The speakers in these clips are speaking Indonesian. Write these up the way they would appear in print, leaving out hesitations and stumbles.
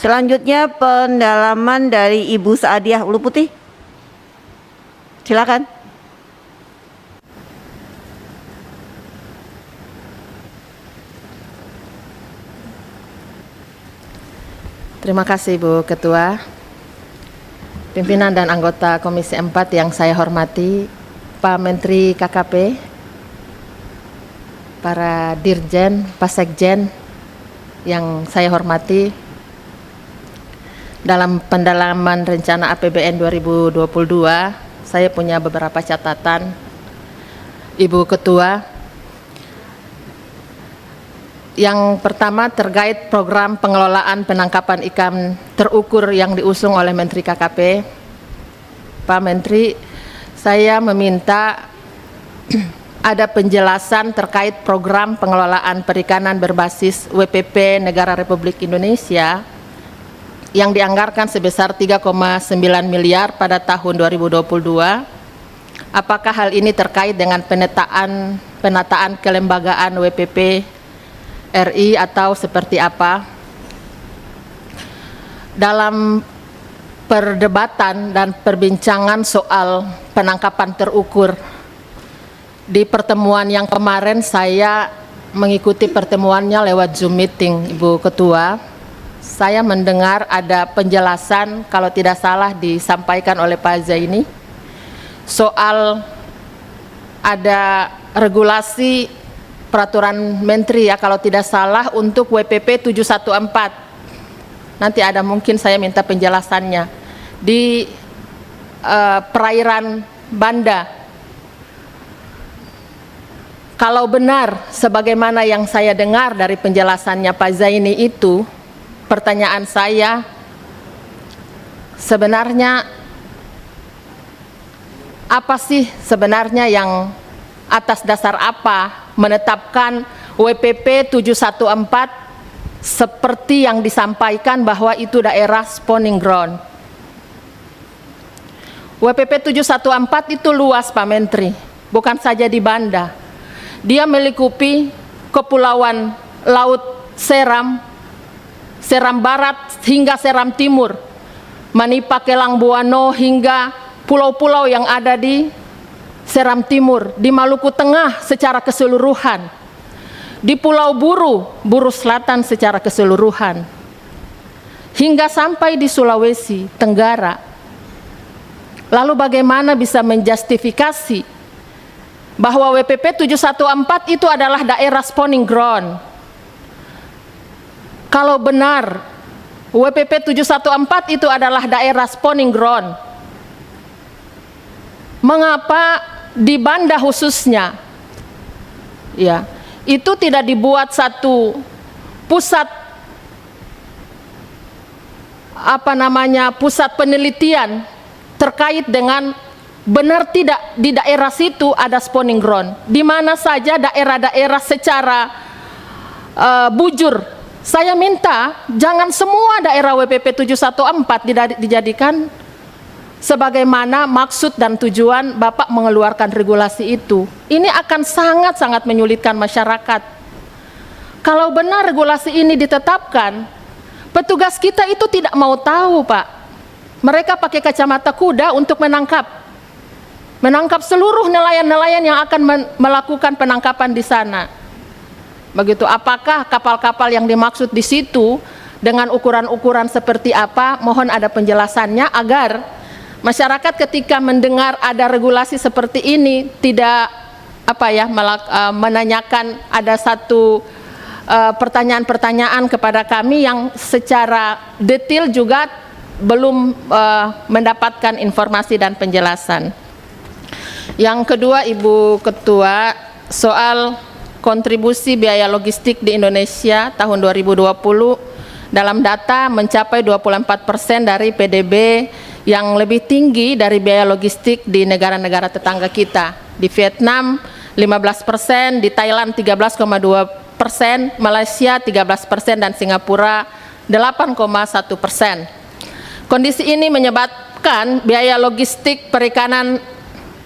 Selanjutnya pendalaman dari Ibu Saadiah Ulu Putih. Silakan. Terima kasih Bu Ketua, pimpinan dan anggota Komisi 4 yang saya hormati, Pak Menteri KKP, para Dirjen, Pak Sekjen yang saya hormati. Dalam pendalaman rencana APBN 2022, saya punya beberapa catatan. Ibu Ketua, yang pertama terkait program pengelolaan penangkapan ikan terukur yang diusung oleh Menteri KKP. Pak Menteri, saya meminta ada penjelasan terkait program pengelolaan perikanan berbasis WPP Negara Republik Indonesia yang dianggarkan sebesar 3,9 miliar pada tahun 2022. Apakah hal ini terkait dengan penataan kelembagaan WPP RI atau seperti apa? Dalam perdebatan dan perbincangan soal penangkapan terukur di pertemuan yang kemarin, saya mengikuti pertemuannya lewat Zoom meeting, Ibu Ketua. Saya mendengar ada penjelasan, kalau tidak salah disampaikan oleh Pak Zaini, soal ada regulasi peraturan menteri ya kalau tidak salah untuk WPP 714. Nanti ada mungkin saya minta penjelasannya di perairan Banda. Kalau benar sebagaimana yang saya dengar dari penjelasannya Pak Zaini itu, pertanyaan saya sebenarnya apa sih sebenarnya yang atas dasar apa menetapkan WPP 714 seperti yang disampaikan bahwa itu daerah spawning ground. WPP 714 itu luas Pak Menteri, bukan saja di Banda. Dia melingkupi kepulauan Laut Seram, Seram Barat hingga Seram Timur, Manipa, Kelang, Buano hingga pulau-pulau yang ada di Seram Timur, di Maluku Tengah secara keseluruhan, di Pulau Buru, Buru Selatan secara keseluruhan, hingga sampai di Sulawesi Tenggara. Lalu bagaimana bisa menjustifikasi bahwa WPP 714 itu adalah daerah spawning ground? Kalau benar WPP 714 itu adalah daerah spawning ground, mengapa di Banda khususnya ya itu tidak dibuat satu pusat pusat penelitian terkait dengan benar tidak di daerah situ ada spawning ground, di mana saja daerah-daerah secara bujur. Saya minta jangan semua daerah WPP 714 dijadikan sebagaimana maksud dan tujuan Bapak mengeluarkan regulasi itu. Ini akan sangat-sangat menyulitkan masyarakat. Kalau benar regulasi ini ditetapkan, petugas kita itu tidak mau tahu Pak. Mereka pakai kacamata kuda untuk menangkap seluruh nelayan-nelayan yang akan melakukan penangkapan di sana. Begitu, apakah kapal-kapal yang dimaksud di situ dengan ukuran-ukuran seperti apa? Mohon ada penjelasannya agar masyarakat ketika mendengar ada regulasi seperti ini tidak menanyakan ada satu pertanyaan-pertanyaan kepada kami yang secara detail juga belum mendapatkan informasi dan penjelasan. Yang kedua, Ibu Ketua, soal kontribusi biaya logistik di Indonesia tahun 2020 dalam data mencapai 24% dari PDB, yang lebih tinggi dari biaya logistik di negara-negara tetangga kita. Di Vietnam 15%, di Thailand 13,2%, Malaysia 13%, dan Singapura 8,1%. Kondisi ini menyebabkan biaya logistik perikanan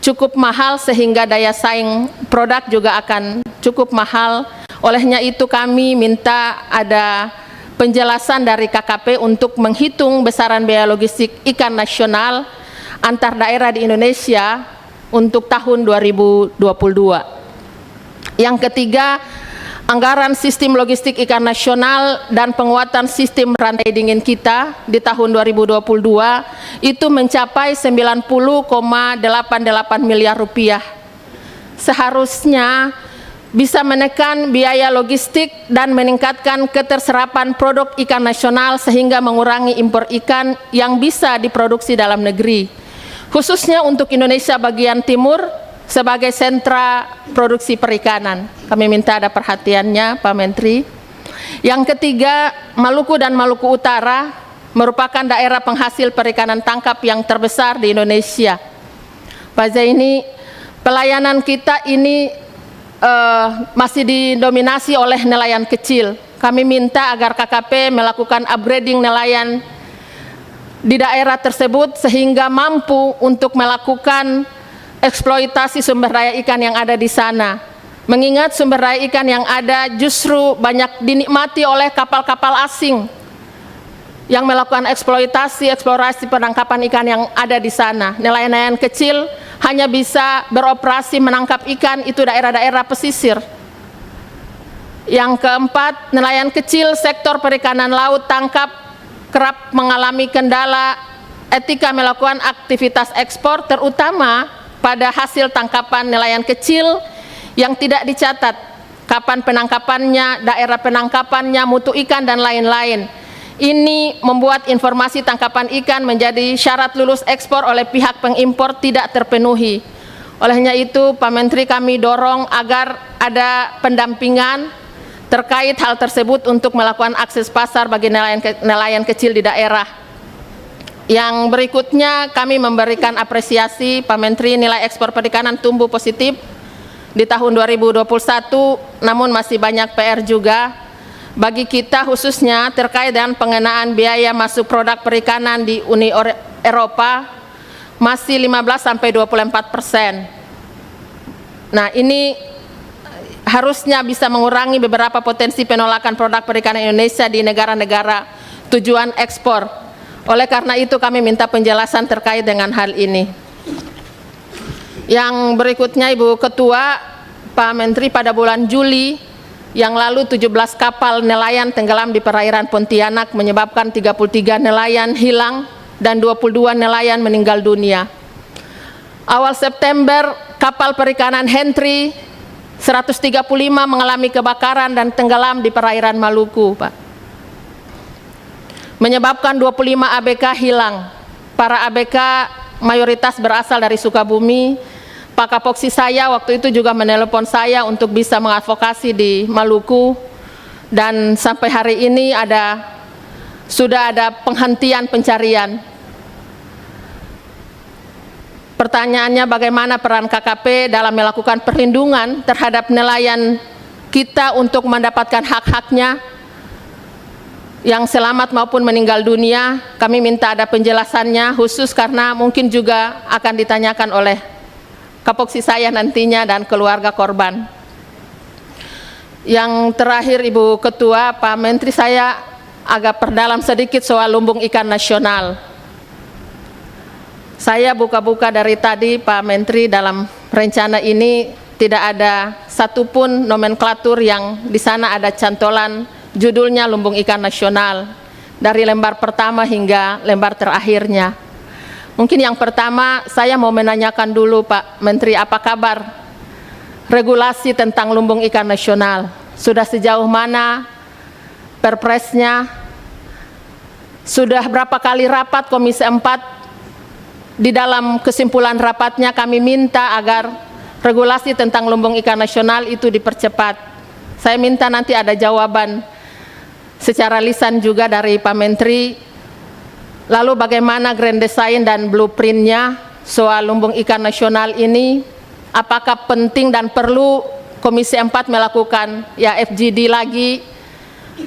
cukup mahal sehingga daya saing produk juga akan cukup mahal. Olehnya itu kami minta ada penjelasan dari KKP untuk menghitung besaran biaya logistik ikan nasional antar daerah di Indonesia untuk tahun 2022. Yang ketiga, anggaran sistem logistik ikan nasional dan penguatan sistem rantai dingin kita di tahun 2022 itu mencapai 90,88 miliar rupiah. Seharusnya bisa menekan biaya logistik dan meningkatkan keterserapan produk ikan nasional sehingga mengurangi impor ikan yang bisa diproduksi dalam negeri, khususnya untuk Indonesia bagian timur sebagai sentra produksi perikanan. Kami minta ada perhatiannya, Pak Menteri. Yang ketiga, Maluku dan Maluku Utara merupakan daerah penghasil perikanan tangkap yang terbesar di Indonesia. Pak Zaini, pelayanan kita ini masih didominasi oleh nelayan kecil. Kami minta agar KKP melakukan upgrading nelayan di daerah tersebut sehingga mampu untuk melakukan eksploitasi sumber daya ikan yang ada di sana. Mengingat sumber daya ikan yang ada justru banyak dinikmati oleh kapal-kapal asing yang melakukan eksplorasi penangkapan ikan yang ada di sana. Nelayan-nelayan kecil hanya bisa beroperasi menangkap ikan itu daerah-daerah pesisir. Yang keempat, nelayan kecil sektor perikanan laut tangkap kerap mengalami kendala etika melakukan aktivitas ekspor, terutama pada hasil tangkapan nelayan kecil yang tidak dicatat kapan penangkapannya, daerah penangkapannya, mutu ikan, dan lain-lain. Ini membuat informasi tangkapan ikan menjadi syarat lulus ekspor oleh pihak pengimpor tidak terpenuhi. Olehnya itu, Pak Menteri, kami dorong agar ada pendampingan terkait hal tersebut untuk melakukan akses pasar bagi nelayan kecil di daerah. Yang berikutnya, kami memberikan apresiasi, Pak Menteri, nilai ekspor perikanan tumbuh positif di tahun 2021, namun masih banyak PR juga bagi kita, khususnya terkait dengan pengenaan biaya masuk produk perikanan di Uni Eropa masih 15–24%. Nah, ini harusnya bisa mengurangi beberapa potensi penolakan produk perikanan Indonesia di negara-negara tujuan ekspor. Oleh karena itu kami minta penjelasan terkait dengan hal ini. Yang berikutnya, Ibu Ketua, Pak Menteri, pada bulan Juli yang lalu 17 kapal nelayan tenggelam di perairan Pontianak menyebabkan 33 nelayan hilang dan 22 nelayan meninggal dunia. Awal September, kapal perikanan Henry 135 mengalami kebakaran dan tenggelam di perairan Maluku, Pak. Menyebabkan 25 ABK hilang. Para ABK mayoritas berasal dari Sukabumi. Pak Kapoksi saya waktu itu juga menelepon saya untuk bisa mengadvokasi di Maluku, dan sampai hari ini sudah ada penghentian pencarian. Pertanyaannya, bagaimana peran KKP dalam melakukan perlindungan terhadap nelayan kita untuk mendapatkan hak-haknya yang selamat maupun meninggal dunia? Kami minta ada penjelasannya, khusus karena mungkin juga akan ditanyakan oleh Kapoksi saya nantinya dan keluarga korban. Yang terakhir, Ibu Ketua, Pak Menteri, saya agak perdalam sedikit soal lumbung ikan nasional. Saya buka-buka dari tadi, Pak Menteri, dalam rencana ini tidak ada satupun nomenklatur yang di sana ada cantolan judulnya lumbung ikan nasional dari lembar pertama hingga lembar terakhirnya. Mungkin yang pertama saya mau menanyakan dulu, Pak Menteri, apa kabar regulasi tentang lumbung ikan nasional? Sudah sejauh mana perpresnya? Sudah berapa kali rapat Komisi 4? Di dalam kesimpulan rapatnya kami minta agar regulasi tentang lumbung ikan nasional itu dipercepat. Saya minta nanti ada jawaban secara lisan juga dari Pak Menteri. Lalu bagaimana grand design dan blueprintnya soal lumbung ikan nasional ini? Apakah penting dan perlu Komisi 4 melakukan FGD lagi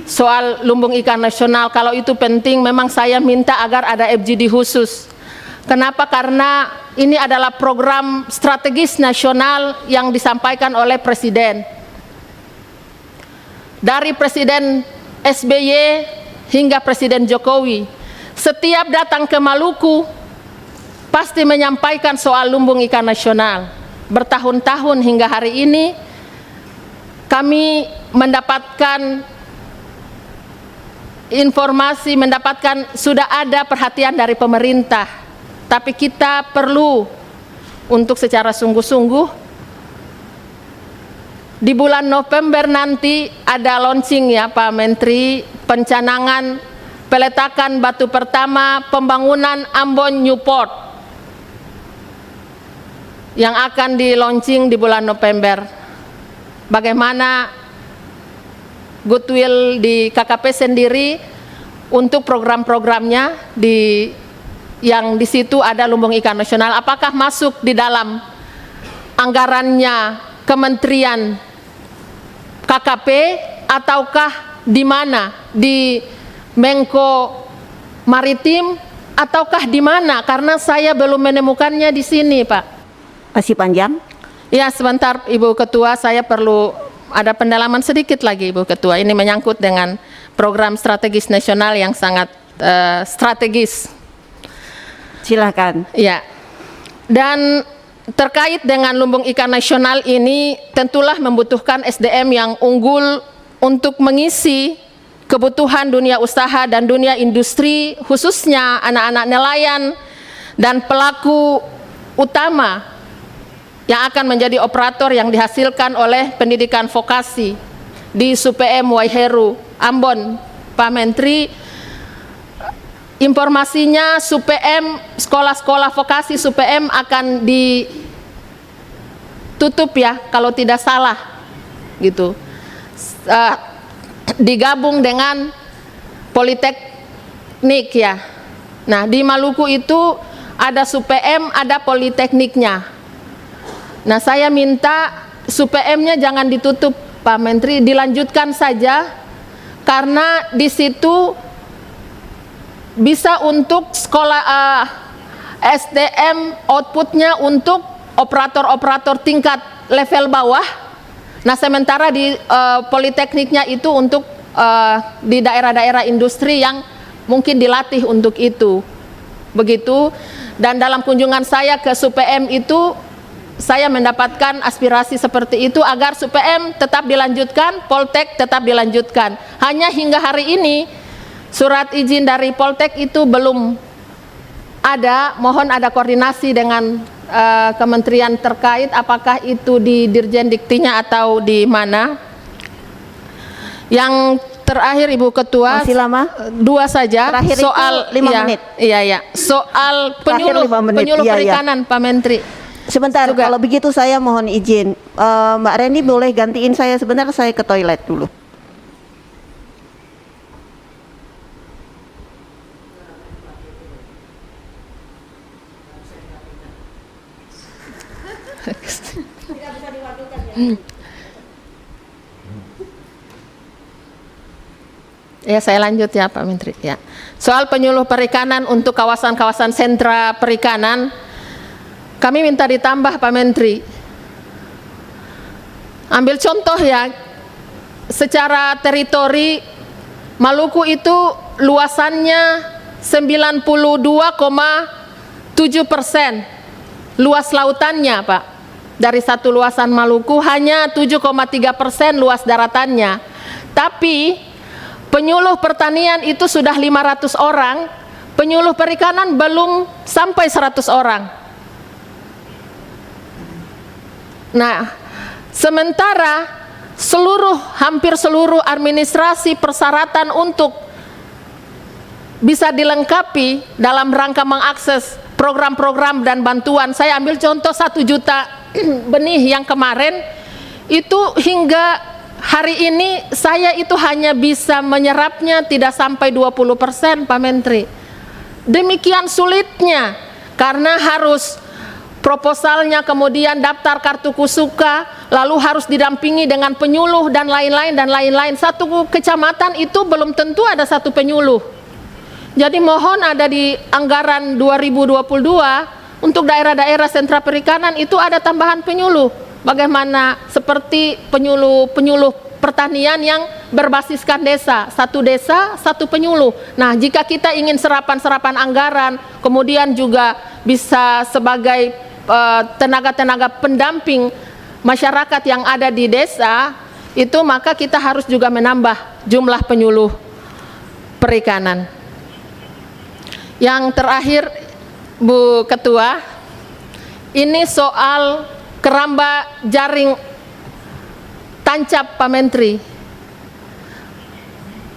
soal lumbung ikan nasional? Kalau itu penting, memang saya minta agar ada FGD khusus. Kenapa? Karena ini adalah program strategis nasional yang disampaikan oleh Presiden. Dari Presiden SBY hingga Presiden Jokowi setiap datang ke Maluku pasti menyampaikan soal lumbung ikan nasional. Bertahun-tahun hingga hari ini kami mendapatkan informasi, sudah ada perhatian dari pemerintah, tapi kita perlu untuk secara sungguh-sungguh di bulan November nanti ada launching ya Pak Menteri, pencanangan peletakan batu pertama pembangunan Ambon Newport yang akan di launching di bulan November. Bagaimana goodwill di KKP sendiri untuk program-programnya yang di situ ada lumbung ikan nasional, apakah masuk di dalam anggarannya Kementerian KKP ataukah di mana, di Menko Maritim ataukah di mana? Karena saya belum menemukannya di sini, Pak. Masih panjang? Ya, sebentar Ibu Ketua, saya perlu ada pendalaman sedikit lagi Ibu Ketua. Ini menyangkut dengan program strategis nasional yang sangat strategis. Silakan. Ya. Dan terkait dengan lumbung ikan nasional ini tentulah membutuhkan SDM yang unggul untuk mengisi kebutuhan dunia usaha dan dunia industri, khususnya anak-anak nelayan dan pelaku utama yang akan menjadi operator yang dihasilkan oleh pendidikan vokasi di SUPM Waiheru, Ambon. Pak Menteri, informasinya SUPM, sekolah-sekolah vokasi SUPM akan ditutup ya, kalau tidak salah gitu. Digabung dengan Politeknik ya. Nah, di Maluku itu ada SUPM, ada Politekniknya. Nah, saya minta SUPM-nya jangan ditutup, Pak Menteri, dilanjutkan saja, karena di situ bisa untuk sekolah SDM outputnya untuk operator-operator tingkat level bawah. Nah, sementara di Politekniknya itu untuk di daerah-daerah industri yang mungkin dilatih untuk itu. Begitu. Dan dalam kunjungan saya ke SUPM itu, saya mendapatkan aspirasi seperti itu agar SUPM tetap dilanjutkan, Poltek tetap dilanjutkan. Hanya hingga hari ini surat izin dari Poltek itu belum ada. Mohon ada koordinasi dengan kementerian terkait, apakah itu di Dirjen Diktinya atau di mana. Yang terakhir Ibu Ketua, masih lama? Dua saja. Terakhir soal itu 5 menit. Iya. Soal penyuluh perikanan, Pak Menteri. Sebentar, juga. Kalau begitu saya mohon izin, Mbak Reni boleh gantiin saya sebentar, saya ke toilet dulu. Ya, saya lanjut ya Pak Menteri. Ya. Soal penyuluh perikanan untuk kawasan-kawasan sentra perikanan, kami minta ditambah Pak Menteri. Ambil contoh ya, secara teritori Maluku itu luasannya 92,7%, luas lautannya Pak. Dari satu luasan Maluku hanya 7,3% luas daratannya. Tapi penyuluh pertanian itu sudah 500 orang, penyuluh perikanan belum sampai 100 orang. Nah, sementara hampir seluruh administrasi persyaratan untuk bisa dilengkapi dalam rangka mengakses program-program dan bantuan. Saya ambil contoh 1 juta benih yang kemarin itu hingga hari ini saya itu hanya bisa menyerapnya tidak sampai 20%, Pak Menteri. Demikian sulitnya karena harus proposalnya, kemudian daftar kartu kusuka, lalu harus didampingi dengan penyuluh dan lain-lain. Satu kecamatan itu belum tentu ada satu penyuluh. Jadi mohon ada di anggaran 2022 untuk daerah-daerah sentra perikanan itu ada tambahan penyuluh. Bagaimana seperti penyuluh pertanian yang berbasiskan desa, satu penyuluh. Nah, jika kita ingin serapan anggaran, kemudian juga bisa sebagai tenaga-tenaga pendamping masyarakat yang ada di desa, itu maka kita harus juga menambah jumlah penyuluh perikanan. Yang terakhir, Bu Ketua, ini soal keramba jaring tancap Pak Menteri.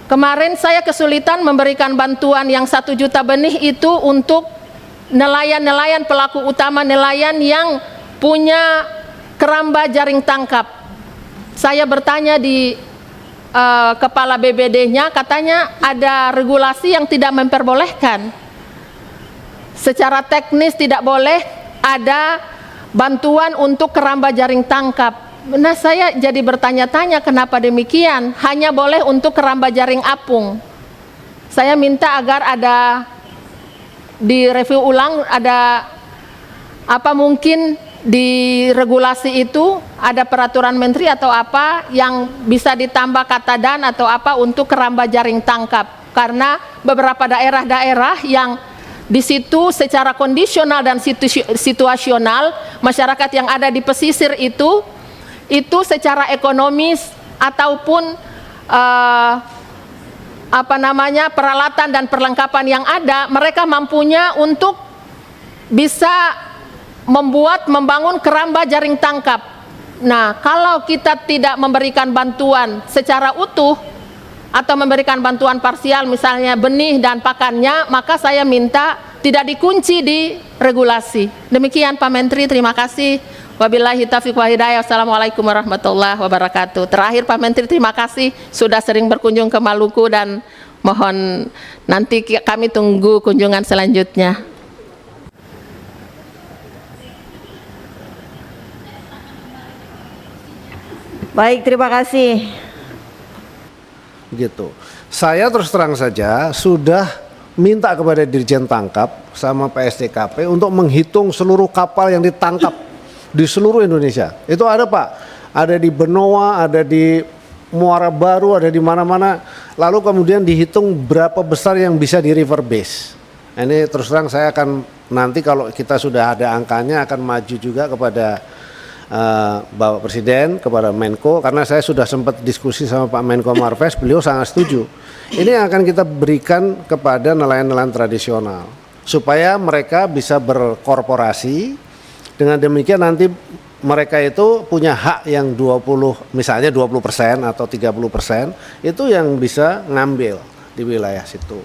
Kemarin saya kesulitan memberikan bantuan yang 1 juta benih itu untuk nelayan-nelayan, pelaku utama nelayan yang punya keramba jaring tangkap. Saya bertanya di kepala BBD-nya, katanya ada regulasi yang tidak memperbolehkan. Secara teknis tidak boleh ada bantuan untuk keramba jaring tangkap. Nah, saya jadi bertanya-tanya kenapa demikian, hanya boleh untuk keramba jaring apung. Saya minta agar ada direview ulang, ada apa mungkin di regulasi itu ada peraturan menteri atau apa yang bisa ditambah kata dan atau apa untuk keramba jaring tangkap, karena beberapa daerah-daerah yang di situ secara kondisional dan situasional masyarakat yang ada di pesisir itu secara ekonomis ataupun peralatan dan perlengkapan yang ada, mereka mampunya untuk bisa membangun keramba jaring tangkap. Nah, kalau kita tidak memberikan bantuan secara utuh atau memberikan bantuan parsial, misalnya benih dan pakannya, maka saya minta tidak dikunci di regulasi. Demikian Pak Menteri, terima kasih. Wabillahi taufiq wal hidayah. Wassalamualaikum warahmatullahi wabarakatuh. Terakhir Pak Menteri, terima kasih sudah sering berkunjung ke Maluku dan mohon nanti kami tunggu kunjungan selanjutnya. Baik, terima kasih. Gitu. Saya terus terang saja sudah minta kepada Dirjen Tangkap sama PSDKP untuk menghitung seluruh kapal yang ditangkap di seluruh Indonesia. Itu ada Pak, ada di Benoa, ada di Muara Baru, ada di mana-mana. Lalu kemudian dihitung berapa besar yang bisa di river base. Ini terus terang saya akan nanti kalau kita sudah ada angkanya akan maju juga kepada Bapak Presiden, kepada Menko, karena saya sudah sempat diskusi sama Pak Menko Marves, beliau sangat setuju. Ini akan kita berikan kepada nelayan-nelayan tradisional supaya mereka bisa berkorporasi. Dengan demikian nanti mereka itu punya hak yang 20, misalnya 20% atau 30% itu yang bisa ngambil di wilayah situ.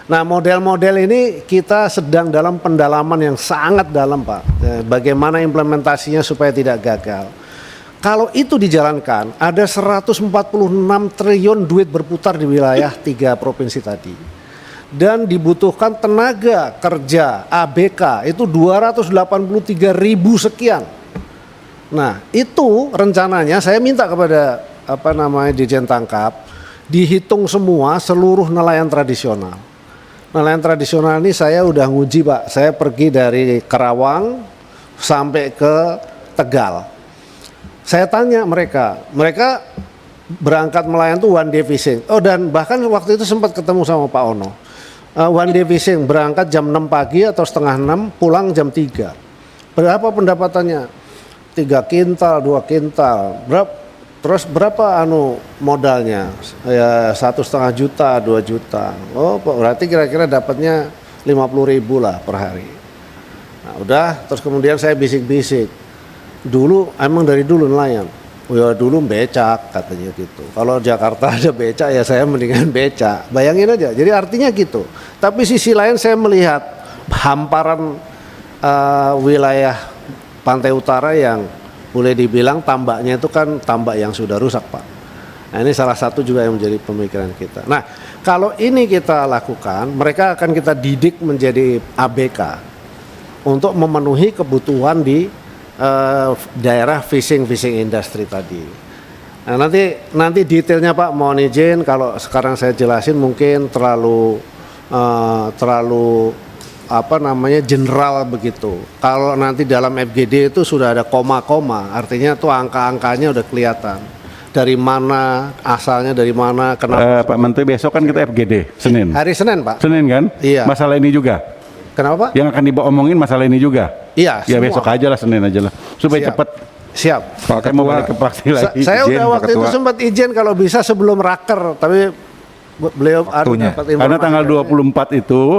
Nah, model-model ini kita sedang dalam pendalaman yang sangat dalam Pak. Bagaimana implementasinya supaya tidak gagal. Kalau itu dijalankan, ada 146 triliun duit berputar di wilayah 3 provinsi tadi. Dan dibutuhkan tenaga kerja ABK itu 283.000 sekian. Nah, itu rencananya saya minta kepada Dirjen Tangkap dihitung semua seluruh nelayan tradisional. Nelayan tradisional ini saya udah nguji Pak. Saya pergi dari Karawang sampai ke Tegal. Saya tanya mereka berangkat nelayan tuh one day fishing. Oh, dan bahkan waktu itu sempat ketemu sama Pak Ono. One day fishing, berangkat jam 6 pagi atau setengah 6, pulang jam 3. Berapa pendapatannya? 3 kintal, 2 kintal. Terus berapa modalnya? Ya 1,5 juta, 2 juta. Oh, berarti kira-kira dapatnya 50.000 lah per hari. Nah, udah, terus kemudian saya bisik-bisik. Dulu emang dari dulu nelayan. Oh ya dulu becak katanya gitu. Kalau Jakarta ada becak ya saya mendingan becak. Bayangin aja. Jadi artinya gitu. Tapi sisi lain saya melihat hamparan wilayah pantai utara yang boleh dibilang tambaknya itu kan tambak yang sudah rusak Pak. Nah, ini salah satu juga yang menjadi pemikiran kita. Nah, kalau ini kita lakukan, mereka akan kita didik menjadi ABK untuk memenuhi kebutuhan di daerah fishing industry tadi. Nah, nanti detailnya Pak mohon izin kalau sekarang saya jelasin mungkin terlalu general begitu. Kalau nanti dalam FGD itu sudah ada koma-koma, artinya tuh angka-angkanya udah kelihatan. dari mana, asalnya dari mana, kenapa? Pak Menteri, besok kan kita FGD, Senin. Hari Senin, Pak. Senin kan? Iya. Masalah ini juga. Kenapa, Pak? Yang akan omongin masalah ini juga. Iya, Ya semua. besok aja lah, Senin aja lah. Supaya Siap. cepat. Siap. Pak Saya mau Ketua, balik ke fraksi lagi. Saya Izin, udah Pak waktu itu Ketua. sempat izin kalau bisa sebelum raker, tapi beliau ada Waktunya. dapat Karena informasi tanggal dari- 24 itu